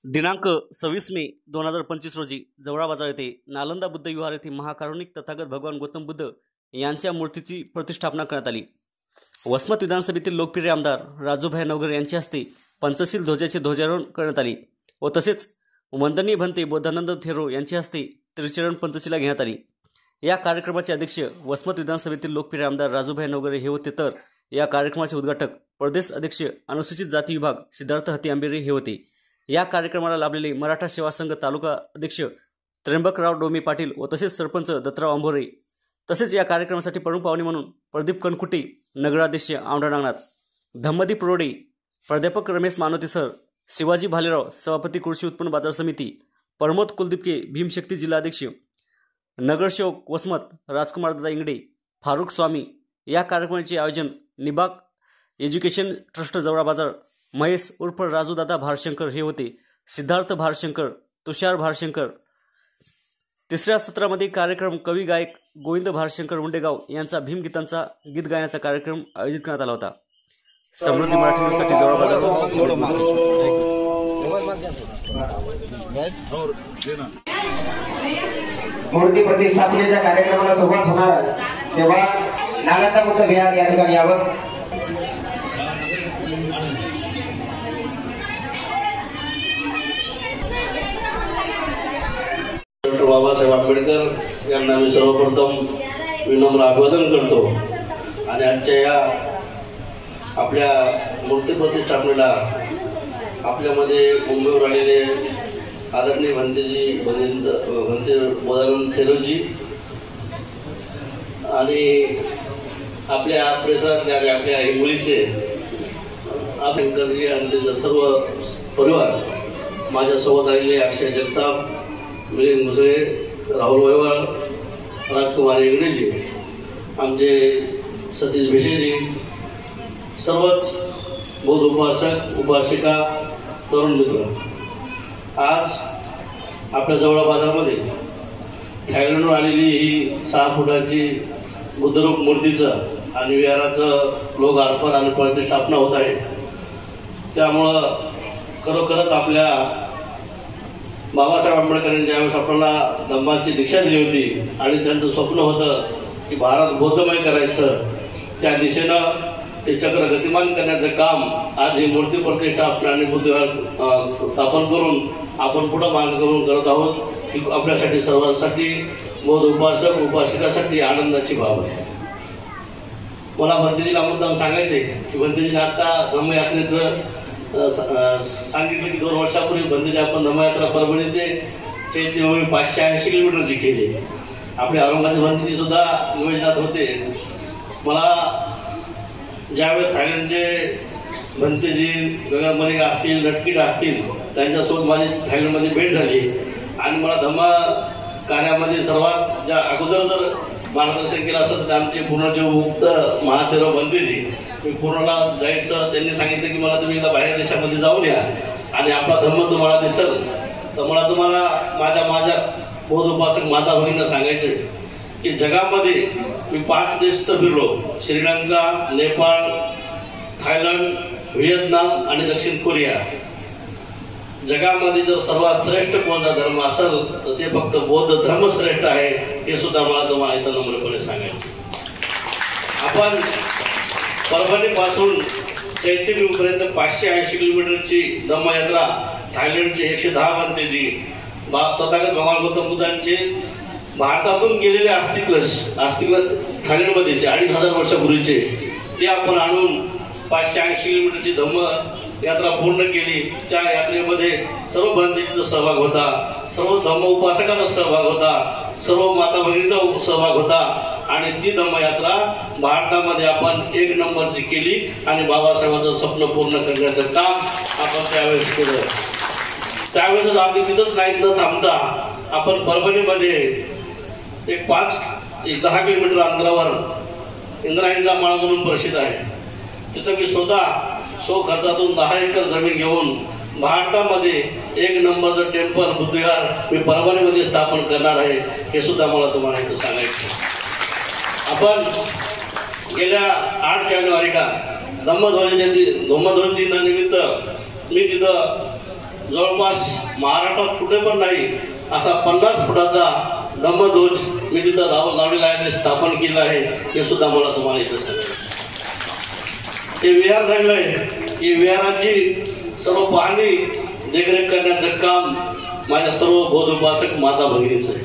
दिनांक 26 मे 2025 रोजी जवळा बाजार येथे नालंदा बुद्ध विहार येथे महाकारुणिक तथागत भगवान गौतम बुद्ध यांच्या मूर्तीची प्रतिष्ठापना करण्यात आली। वसमत विधानसभेतील लोकप्रिय आमदार राजूभाई नवघरे यांच्या हस्ते पंचशील ध्वजाचे ध्वजारोहण करण्यात आले व तसेच वंदनीय भंते बोधानंद थेरो यांच्या हस्ते त्रिचरण पंचशीला घेण्यात आली। या कार्यक्रमाचे अध्यक्ष वसमत विधानसभेतील लोकप्रिय आमदार राजूभाई नवघरे हे होते, तर या कार्यक्रमाचे उद्घाटक प्रदेश अध्यक्ष अनुसूचित जाती विभाग सिद्धार्थ हत्ती आंबेरे हे होते। या कार्यक्रमाला लाभलेले मराठा सेवा संघ तालुका अध्यक्ष त्र्यंबकराव डोमे पाटील व तसेच सरपंच दत्तराव अंभोरे, तसेच या कार्यक्रमासाठी प्रमुख पाहुणे म्हणून प्रदीप कनकुटे, नगराध्यक्ष औंढा नागनाथ, धम्मदीप रोडे, प्राध्यापक रमेश मानोते सर, शिवाजी भालेराव, सभापती कृषी उत्पन्न बाजार समिती, प्रमोद कुलदीपके, भीमशक्ती जिल्हाध्यक्ष, नगरसेवक वसमत राजकुमार दादा इंगडे, फारुख स्वामी। या कार्यक्रमाचे आयोजन निबाग एज्युकेशन ट्रस्ट जवळा बाजार, महेश उर्फ राजूदादा भारशंकर हे होते। सिद्धार्थ भारशंकर, तुषार भारशंकर। तिसऱ्या सत्रामध्ये कार्यक्रम कवी गायक गोविंद भारशंकर उंडेगाव यांचा भीमगीतांचा गीत गायनाचा कार्यक्रम आयोजित करण्यात आला होता। समृद्धी मराठी न्यूजसाठी जवळा बाजार। मूर्ती प्रतिष्ठापनेच्या कार्यक्रमाला सुरुवात होणार तेव्हा नालंदा बुद्ध विहार या ठिकाणी यावं। डॉक्टर बाबासाहेब आंबेडकर यांना मी सर्वप्रथम विनम्र अभिवादन करतो आणि आजच्या या आपल्या मूर्ती प्रतिष्ठापनेला आपल्यामध्ये मुंबईवर आलेले आदरणीय भंते बोधानंद थेरोजी आणि आपल्या परिसरातल्या आणि आपल्या हिंगोलीचे आंबेडकरजी आणि त्याचा सर्व परिवार, माझ्यासोबत आलेले अक्षय जगताप, मिलिंद मुसळे, राहुल वैवाळ, राजकुमार इंगडेजी, आमचे सतीश भिशेजी, सर्वच बौद्ध उपासक उपासिका, तरुण मित्र, आज आपल्या जवळा बाजारमध्ये थायलंडहून आलेली ही 6 फुटाची बुद्धरूप मूर्तीचं आणि विहाराचं लोकार्पण आणि प्रतिष्ठापना होत आहे। त्यामुळं खरोखरच आपल्या बाबासाहेब आंबेडकरांनी ज्यावेळेस आपल्याला धम्माची दीक्षा दिली होती आणि त्यांचं स्वप्न होतं की भारत बौद्धमय करायचं, त्या दिशेनं ते चक्र गतिमान करण्याचं काम आज ही मूर्ती प्रतिष्ठापना आणि बुद्धविहार स्थापन करून आपण पुढं मार्ग करून करत आहोत। ही आपल्यासाठी सर्वांसाठी, बौद्ध उपासक उपासिकासाठी आनंदाची बाब आहे। मला भंतेजीला मुद्दाम सांगायचे की भंतेजीने आता धम्मयात्रेचं सांगितलं की 2 वर्षापूर्वी भंतेजी आपण धम्मयात्रा परभणी ते चैत्यभूमी 580 किलोमीटरची केली। आपले औरंगाबादचे भंतेजी सुद्धा नियोजनात होते। मला ज्यावेळेस थायलंडचे भंतेजी गगनमणिक असतील, नटकीट असतील, त्यांच्यासोबत माझी थायलंडमध्ये भेट झाली आणि मला धम्म कार्यामध्ये सर्वात ज्या अगोदर जर मार्गदर्शन केलं असतं तर आमचे पूर्णजीवमुक्त महादेवराव भंतेजी, मी पूर्णला जायचं, त्यांनी सांगितलं की मला तुम्ही एकदा बाहेर देशामध्ये जाऊन या आणि आपला धम्म तुम्हाला दिसेल। तर मला तुम्हाला माझ्या बौद्ध उपासक माता भगिनींना सांगायचे की जगामध्ये मी 5 देश तर फिरलो, श्रीलंका, नेपाळ, थायलंड, व्हिएतनाम आणि दक्षिण कोरिया। जगामध्ये जर सर्वात श्रेष्ठ कोणता धर्म असेल तर ते फक्त बौद्ध धर्म श्रेष्ठ आहे, हे सुद्धा मला तुम्हाला इथं नम्रपणे सांगायचे। आपण परभणीपासून चैत्यभूमीपर्यंत 580 किलोमीटरची धम्मयात्रा थायलंडचे 110 भंतेजी, तथागत भगवान गौतम बुद्धांचे भारतातून गेलेले अस्थिकलश थायलंडमध्ये ते 2500 वर्षापूर्वीचे, ते आपण आणून 580 किलोमीटरची धम्म यात्रा पूर्ण केली। त्या यात्रेमध्ये सर्व भंतेजीचा सहभाग होता, सर्व धम्म उपासकांचा सहभाग होता, सर्व माता भगिनींचा सहभाग होता आणि ती धम्मयात्रा भारतामध्ये आपण 1 नंबरची केली आणि बाबासाहेबांचं स्वप्न पूर्ण करण्याचं काम आपण त्यावेळेस केलं। त्यावेळेस आम्ही तिथंच नाही न थांबता आपण परभणीमध्ये एक 10 किलोमीटर अंतरावर इंद्रायणीचा माळ म्हणून प्रसिद्ध आहे, तिथं मी स्वतः खर्चातून 10 एकर जमीन घेऊन भारतामध्ये 1 नंबरचं टेम्पल बुद्धविहार मी परभणीमध्ये स्थापन करणार आहे, हे सुद्धा मला तुम्हाला इथं सांगायचं। आपण गेल्या 8 जानेवारीला धम्मध्वज दिनानिमित्त मी तिथं जवळपास महाराष्ट्रात कुठे पण नाही असा 50 फुटाचा धम्मध्वज मी तिथं लावलेला आहे, स्थापन केलं आहे. हे सुद्धा मला तुम्हाला इथं सांगायचं. हे विहार राहिलंय, ही विहाराची सर्व पाहणी देखरेख करण्याचं काम माझ्या सर्व बौद्ध उपासक माता भगिनीचं आहे.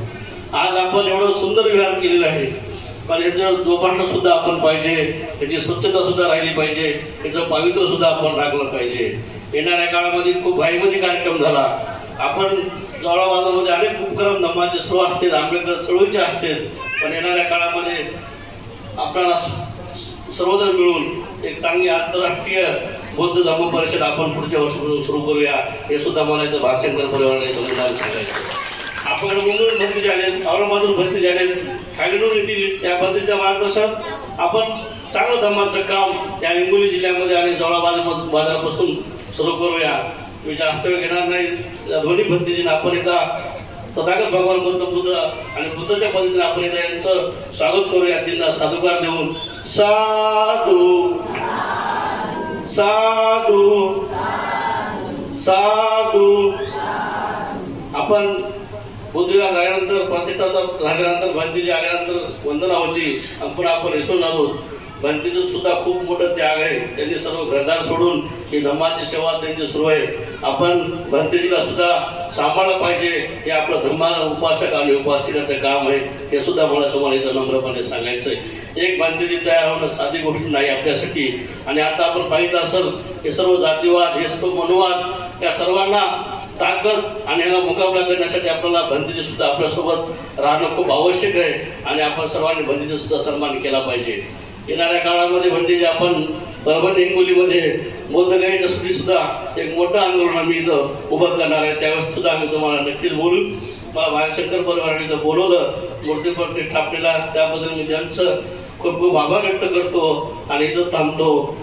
आज आपण एवढं सुंदर विहार केलेलं आहे, पण याचं जोपासना सुद्धा आपण पाहिजे, याची स्वच्छता सुद्धा राहिली पाहिजे, याचं पावित्र्य सुद्धा आपण राखलं पाहिजे. येणाऱ्या काळामध्ये खूप घाईमध्ये कार्यक्रम झाला. आपण जवळा बाजारमध्ये अनेक उपक्रम धम्माचे सर्व असतील, आंबेडकर चळवळीचे असतील, पण येणाऱ्या काळामध्ये आपल्याला सर्वजण मिळून एक चांगली आंतरराष्ट्रीय बौद्ध धम्म परिषद आपण पुढच्या वर्षी सुरू करूया. हे सुद्धा मला इथं भाषणकर परिवाराने मुद्दाम सांगायचं. आपण मुंबईहून भरती झालेत, औरंगाबादहून भरती झालेत, खालीडून येतील, त्या भरतीच्या मार्गदर्शनात आपण चांगलं धम्माचं काम या हिंगोली जिल्ह्यामध्ये आणि जवळा बाजारापासून सुरू करूया. मी जास्त वेळ घेणार नाही. दोन्ही भरतीजींना आपण एकदा तथागत भगवान गौतम बुद्ध आणि बुद्धाच्या पद्धतीने आपण एकदा यांचं स्वागत करूया. त्यांना साधुकार देऊन साधू साधू साधू. आपण बुद्धविहार झाल्यानंतर प्रतिष्ठाता झाल्यानंतर भंतीजी आल्यानंतर वंदना होती. पण आपण विसरून आलो. भंतीचं सुद्धा खूप मोठं त्याग आहे. त्यांनी सर्व घरदार सोडून ही धम्माची सेवा त्यांची सुरू आहे. आपण भंतीजीला सुद्धा सांभाळलं पाहिजे. हे आपलं धम्मा उपासक आणि उपासिकाचं काम आहे. हे सुद्धा मला तुम्हाला इथं नम्रपणे सांगायचंय. एक भंतीजी तयार होणं साधी गोष्ट नाही आपल्यासाठी. आणि आता आपण पाहिलं असेल हे सर्व जातीवाद, हे सर्व मनोवाद, या सर्वांना ताकद आणि याला मुकाबला करण्यासाठी आपल्याला भंतीजी सुद्धा आपल्यासोबत राहणं खूप आवश्यक आहे. आणि आपण सर्वांनी भंतीजी सुद्धा सन्मान केला पाहिजे. येणाऱ्या काळामध्ये भंतीजी आपण परभणी हिंगोलीमध्ये बौद्धगयाच्या सुधी सुद्धा एक मोठं आंदोलन आम्ही इथं उभं करणार आहे. त्यावेळेस सुद्धा आम्ही तुम्हाला नक्कीच बोलू. मला भानशंकर परिवाराने इथं बोलवलं मूर्ती प्रतिष्ठापनेला, त्याबद्दल मी त्यांचं खूप खूप आभार व्यक्त करतो आणि इथं थांबतो.